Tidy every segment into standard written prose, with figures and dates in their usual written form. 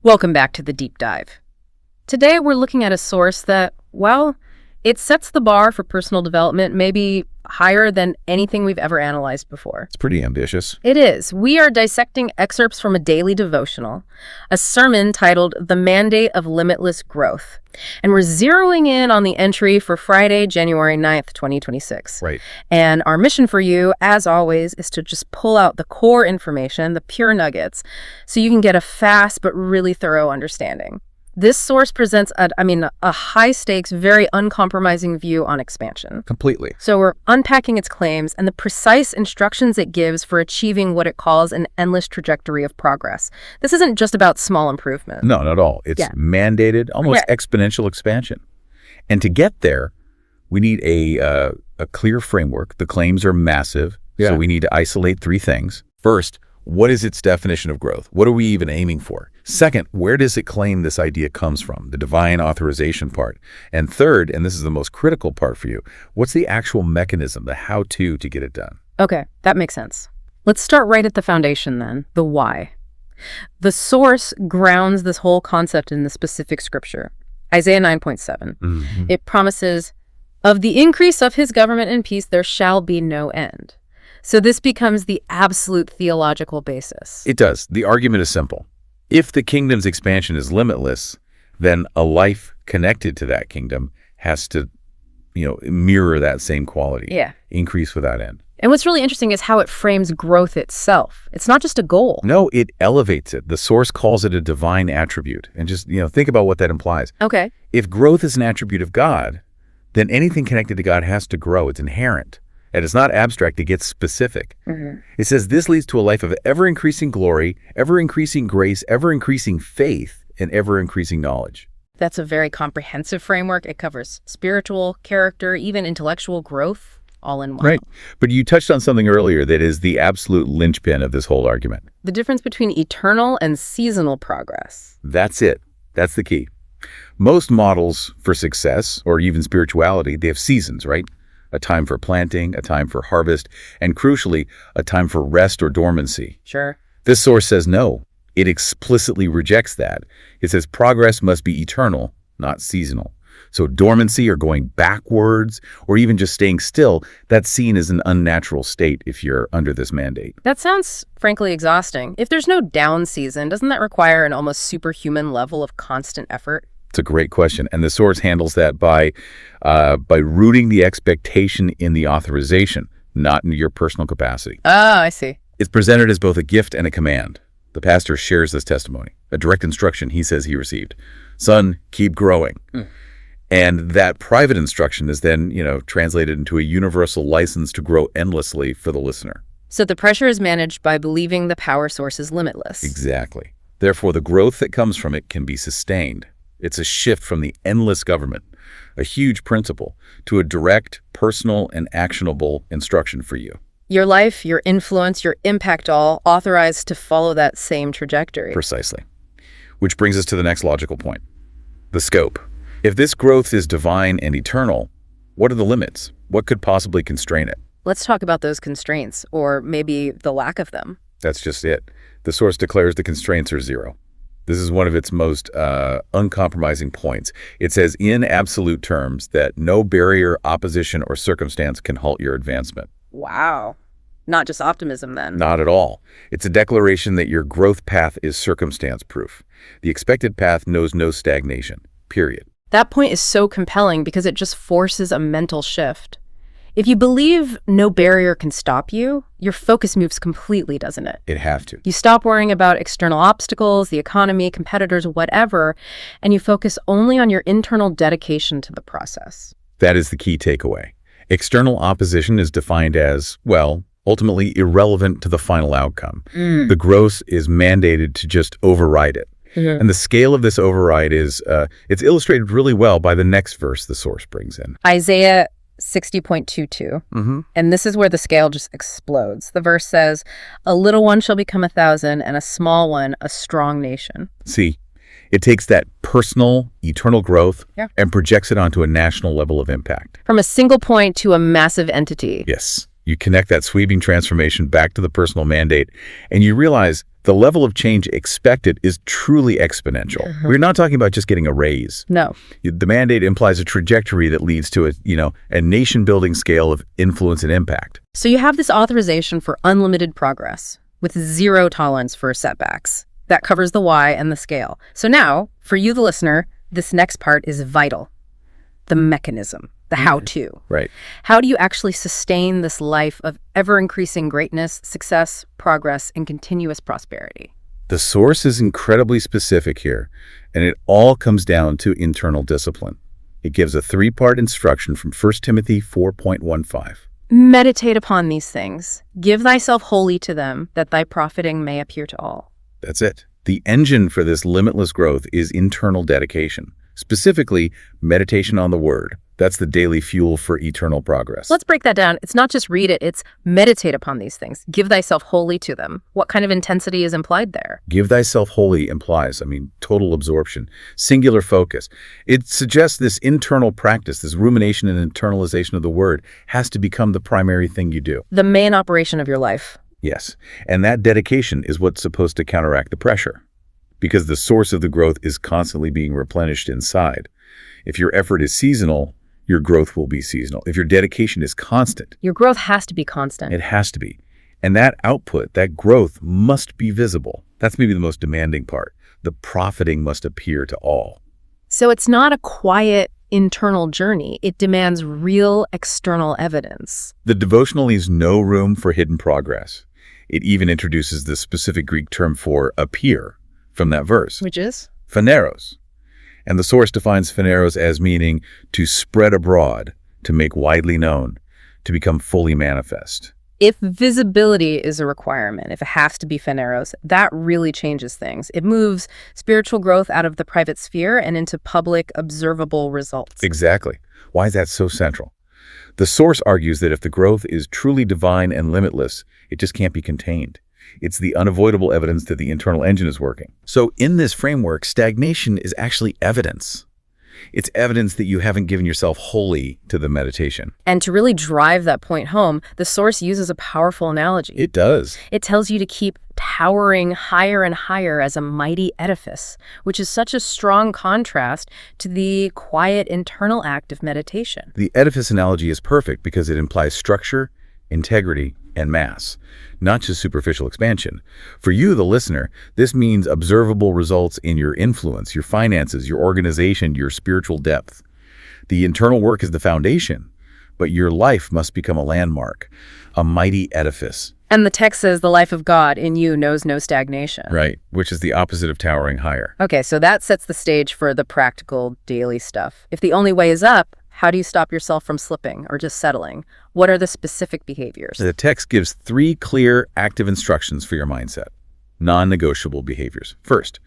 Welcome back to the deep dive. Today we're looking at a source that, well, it sets the bar for personal development maybe higher than anything we've ever analyzed before. It's pretty ambitious. It is. We are dissecting excerpts from a daily devotional, a sermon titled The Mandate of Limitless Growth. And we're zeroing in on the entry for Friday, January 9th, 2026. Right. And our mission for you, as always, is to just pull out the core information, the pure nuggets, so you can get a fast but really thorough understanding. This source presents a high-stakes, very uncompromising view on expansion. Completely. So we're unpacking its claims and the precise instructions it gives for achieving what it calls an endless trajectory of progress. This isn't just about small improvement. No, not at all. It's mandated, almost exponential expansion. And to get there, we need a clear framework. The claims are massive, so we need to isolate three things. First, what is its definition of growth? What are we even aiming for? Second, where does it claim this idea comes from? The divine authorization part. And third, and this is the most critical part for you, what's the actual mechanism, the how-to get it done? Okay, that makes sense. Let's start right at the foundation then, the why. The source grounds this whole concept in the specific scripture, Isaiah 9.7. Mm-hmm. It promises, "Of the increase of his government and peace there shall be no end." So this becomes the absolute theological basis. It does. The argument is simple. If the kingdom's expansion is limitless, then a life connected to that kingdom has to, mirror that same quality. Yeah. Increase without end. And what's really interesting is how it frames growth itself. It's not just a goal. No, it elevates it. The source calls it a divine attribute. And just, think about what that implies. Okay. If growth is an attribute of God, then anything connected to God has to grow. It's inherent. And it's not abstract, it gets specific. Mm-hmm. It says this leads to a life of ever-increasing glory, ever-increasing grace, ever-increasing faith, and ever-increasing knowledge. That's a very comprehensive framework. It covers spiritual, character, even intellectual growth, all in one. Right. But you touched on something earlier that is the absolute linchpin of this whole argument. The difference between eternal and seasonal progress. That's it. That's the key. Most models for success, or even spirituality, they have seasons, right? A time for planting, a time for harvest, and crucially, a time for rest or dormancy. Sure. This source says no. It explicitly rejects that. It says progress must be eternal, not seasonal. So dormancy or going backwards or even just staying still, that's seen as an unnatural state if you're under this mandate. That sounds, frankly, exhausting. If there's no down season, doesn't that require an almost superhuman level of constant effort? It's a great question. And the source handles that by rooting the expectation in the authorization, not in your personal capacity. Ah, I see. It's presented as both a gift and a command. The pastor shares this testimony, a direct instruction he says he received. Son, keep growing. And that private instruction is then, translated into a universal license to grow endlessly for the listener. So the pressure is managed by believing the power source is limitless. Exactly. Therefore, the growth that comes from it can be sustained. It's a shift from the endless government, a huge principle, to a direct, personal, and actionable instruction for you. Your life, your influence, your impact all authorized to follow that same trajectory. Precisely. Which brings us to the next logical point, the scope. If this growth is divine and eternal, what are the limits? What could possibly constrain it? Let's talk about those constraints, or maybe the lack of them. That's just it. The source declares the constraints are zero. This is one of its most uncompromising points. It says in absolute terms that no barrier, opposition, or circumstance can halt your advancement. Wow. Not just optimism then. Not at all. It's a declaration that your growth path is circumstance-proof. The expected path knows no stagnation, period. That point is so compelling because it just forces a mental shift. If you believe no barrier can stop you, your focus moves completely, doesn't it? It has to. You stop worrying about external obstacles, the economy, competitors, whatever, and you focus only on your internal dedication to the process. That is the key takeaway. External opposition is defined as, ultimately irrelevant to the final outcome. The growth is mandated to just override it. Mm-hmm. And the scale of this override is, it's illustrated really well by the next verse the source brings in. Isaiah 60.22. And this is where the scale just explodes. The verse says, "A little one shall become 1,000, and a small one a strong nation." See, it takes that personal, eternal growth and projects it onto a national level of impact. From a single point to a massive entity. Yes. You connect that sweeping transformation back to the personal mandate, and you realize The level of change expected is truly exponential. We're not talking about just getting a raise. No. The mandate implies a trajectory that leads to a nation-building scale of influence and impact. So you have this authorization for unlimited progress with zero tolerance for setbacks. That covers the why and the scale. So now, for you, the listener, this next part is vital. The mechanism, the how-to. Right. How do you actually sustain this life of ever-increasing greatness, success, progress, and continuous prosperity? The source is incredibly specific here, and it all comes down to internal discipline. It gives a 3-part instruction from 1 Timothy 4.15. Meditate upon these things. Give thyself wholly to them, that thy profiting may appear to all. That's it. The engine for this limitless growth is internal dedication. Specifically, meditation on the Word. That's the daily fuel for eternal progress. Let's break that down. It's not just read it, it's meditate upon these things. Give thyself wholly to them. What kind of intensity is implied there? Give thyself wholly implies, total absorption, singular focus. It suggests this internal practice, this rumination and internalization of the Word has to become the primary thing you do. The main operation of your life. Yes, and that dedication is what's supposed to counteract the pressure, because the source of the growth is constantly being replenished inside. If your effort is seasonal, your growth will be seasonal. If your dedication is constant, your growth has to be constant. It has to be. And that output, that growth must be visible. That's maybe the most demanding part. The profiting must appear to all. So it's not a quiet internal journey. It demands real external evidence. The devotional leaves no room for hidden progress. It even introduces the specific Greek term for appear from that verse. Which is? Phaneros. And the source defines phaneros as meaning to spread abroad, to make widely known, to become fully manifest. If visibility is a requirement, if it has to be phaneros, that really changes things. It moves spiritual growth out of the private sphere and into public, observable results. Exactly. Why is that so central? The source argues that if the growth is truly divine and limitless, it just can't be contained. It's the unavoidable evidence that the internal engine is working. So in this framework, stagnation is actually evidence. It's evidence that you haven't given yourself wholly to the meditation. And to really drive that point home, the source uses a powerful analogy. It does. It tells you to keep towering higher and higher as a mighty edifice, which is such a strong contrast to the quiet internal act of meditation. The edifice analogy is perfect because it implies structure, integrity, and mass, not just superficial expansion. For you, the listener, this means observable results in your influence, your finances, your organization, your spiritual depth. The internal work is the foundation, but your life must become a landmark, a mighty edifice. And the text says the life of God in you knows no stagnation. Right, which is the opposite of towering higher. Okay, so that sets the stage for the practical daily stuff. If the only way is up, how do you stop yourself from slipping or just settling? What are the specific behaviors? The text gives 3 clear, active instructions for your mindset. Non-negotiable behaviors. First,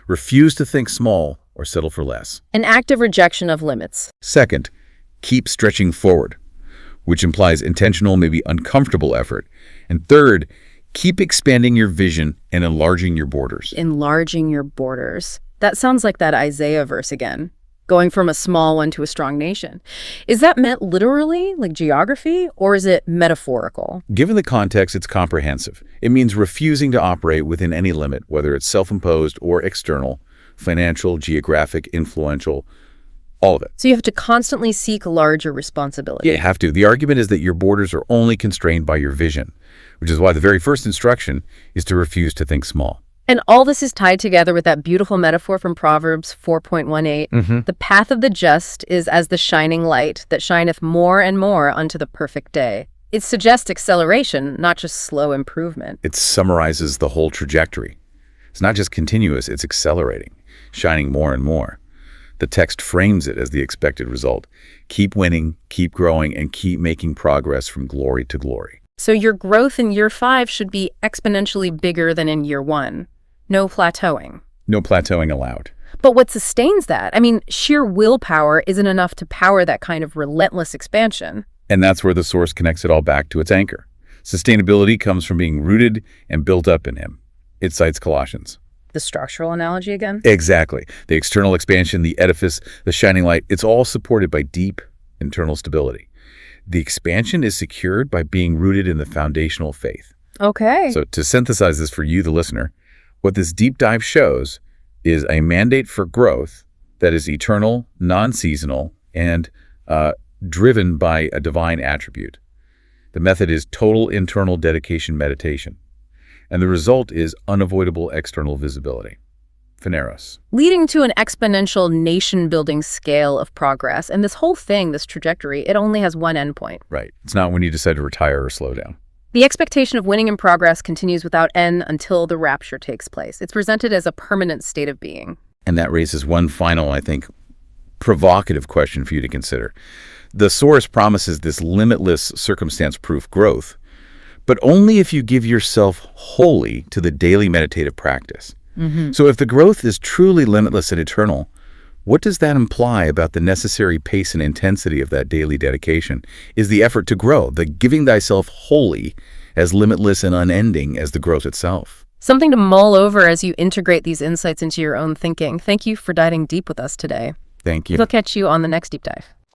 refuse to think small or settle for less. An active rejection of limits. Second, keep stretching forward, which implies intentional, maybe uncomfortable effort. And third, keep expanding your vision and enlarging your borders. Enlarging your borders. That sounds like that Isaiah verse again. Going from a small one to a strong nation. Is that meant literally, like geography, or is it metaphorical? Given the context, it's comprehensive. It means refusing to operate within any limit, whether it's self-imposed or external, financial, geographic, influential, all of it. So you have to constantly seek larger responsibility. Yeah, you have to. The argument is that your borders are only constrained by your vision, which is why the very first instruction is to refuse to think small. And all this is tied together with that beautiful metaphor from Proverbs 4.18. The path of the just is as the shining light that shineth more and more unto the perfect day. It suggests acceleration, not just slow improvement. It summarizes the whole trajectory. It's not just continuous, it's accelerating, shining more and more. The text frames it as the expected result. Keep winning, keep growing, and keep making progress from glory to glory. So your growth in year 5 should be exponentially bigger than in year 1. No plateauing. No plateauing allowed. But what sustains that? Sheer willpower isn't enough to power that kind of relentless expansion. And that's where the source connects it all back to its anchor. Sustainability comes from being rooted and built up in Him. It cites Colossians. The structural analogy again? Exactly. The external expansion, the edifice, the shining light, it's all supported by deep internal stability. The expansion is secured by being rooted in the foundational faith. Okay. So to synthesize this for you, the listener, What this deep dive shows is a mandate for growth that is eternal, non-seasonal, and driven by a divine attribute. The method is total internal dedication meditation, and the result is unavoidable external visibility. Phaneros. Leading to an exponential nation-building scale of progress. And this whole thing, this trajectory, it only has one endpoint. Right. It's not when you decide to retire or slow down. The expectation of winning in progress continues without end until the rapture takes place. It's presented as a permanent state of being. And that raises one final, I think, provocative question for you to consider. The source promises this limitless circumstance-proof growth, but only if you give yourself wholly to the daily meditative practice. So if the growth is truly limitless and eternal, what does that imply about the necessary pace and intensity of that daily dedication? Is the effort to grow, the giving thyself wholly, as limitless and unending as the growth itself? Something to mull over as you integrate these insights into your own thinking. Thank you for diving deep with us today. Thank you. We'll catch you on the next deep dive.